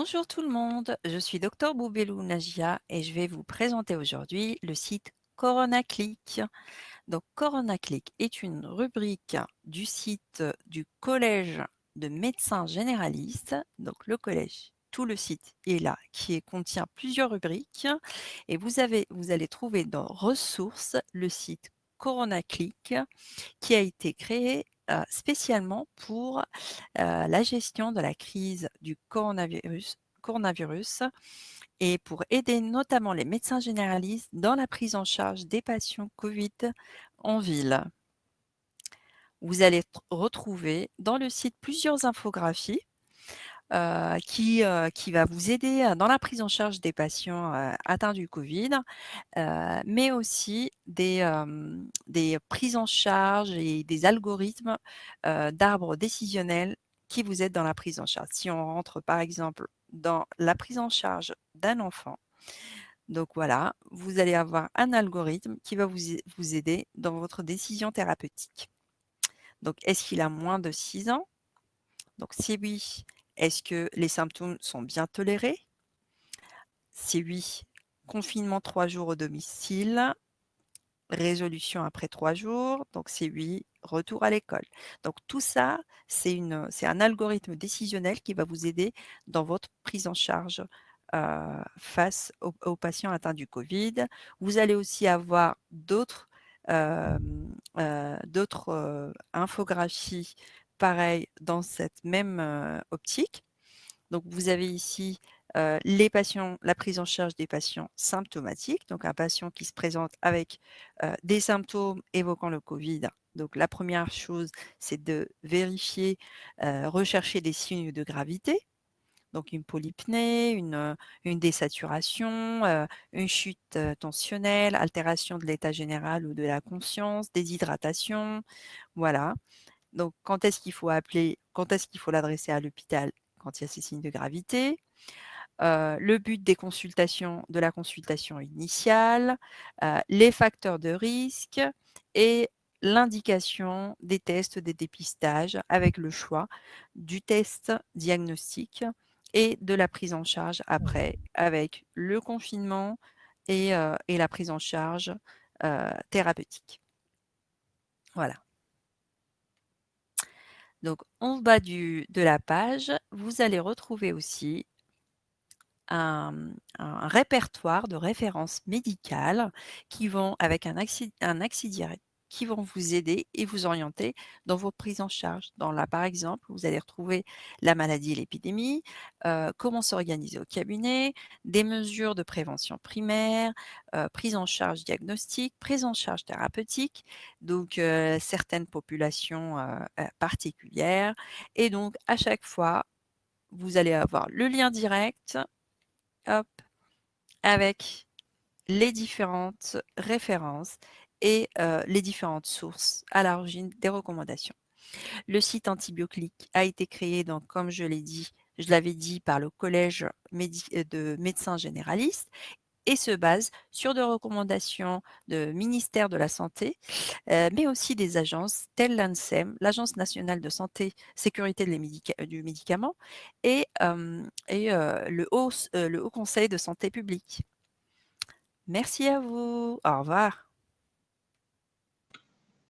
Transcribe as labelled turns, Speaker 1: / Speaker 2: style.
Speaker 1: Bonjour tout le monde, je suis Docteur Boubelou Najia et je vais vous présenter aujourd'hui le site CoronaClick. Donc CoronaClick est une rubrique du site du Collège de médecins généralistes. Donc le collège, tout le site est là, contient plusieurs rubriques et vous allez trouver dans ressources le site CoronaClick qui a été créé spécialement pour la gestion de la crise du coronavirus et pour aider notamment les médecins généralistes dans la prise en charge des patients Covid en ville. Vous allez retrouver dans le site plusieurs infographies qui va vous aider dans la prise en charge des patients atteints du Covid, mais aussi des prises en charge et des algorithmes d'arbres décisionnels qui vous aident dans la prise en charge. Si on rentre par exemple dans la prise en charge d'un enfant, donc voilà, vous allez avoir un algorithme qui va vous aider dans votre décision thérapeutique. Donc est-ce qu'il a moins de 6 ans? Donc si oui, est-ce que les symptômes sont bien tolérés? Si oui, confinement 3 jours au domicile, résolution après 3 jours, donc c'est oui, retour à l'école. Donc tout ça, c'est un algorithme décisionnel qui va vous aider dans votre prise en charge, face aux patients atteints du Covid. Vous allez aussi avoir infographies pareilles dans cette même, optique. Donc vous avez ici, la prise en charge des patients symptomatiques, donc un patient qui se présente avec, des symptômes évoquant le Covid. Donc la première chose, c'est de vérifier, rechercher des signes de gravité, donc une polypnée, une désaturation, une chute, tensionnelle, altération de l'état général ou de la conscience, déshydratation, voilà. Donc quand est-ce qu'il faut l'adresser à l'hôpital? Quand il y a ces signes de gravité. Le but de la consultation initiale, les facteurs de risque et l'indication des tests des dépistages avec le choix du test diagnostique et de la prise en charge après avec le confinement et la prise en charge, thérapeutique. Voilà. Donc en bas de la page, vous allez retrouver aussi un répertoire de références médicales qui vont avec un auxiliaire qui vont vous aider et vous orienter dans vos prises en charge. Par exemple, vous allez retrouver la maladie et l'épidémie, comment s'organiser au cabinet, des mesures de prévention primaire, prise en charge diagnostique, prise en charge thérapeutique, donc certaines populations particulières. Et donc à chaque fois, vous allez avoir le lien direct, hop, avec les différentes références et les différentes sources à l'origine des recommandations. Le site Antibioclick a été créé, donc comme je l'avais dit, par le Collège de médecins généralistes et se base sur des recommandations de ministère de la Santé, mais aussi des agences telles l'ANSEM, l'Agence nationale de santé, sécurité du médicament et le Haut Conseil de santé publique. Merci à vous. Au revoir.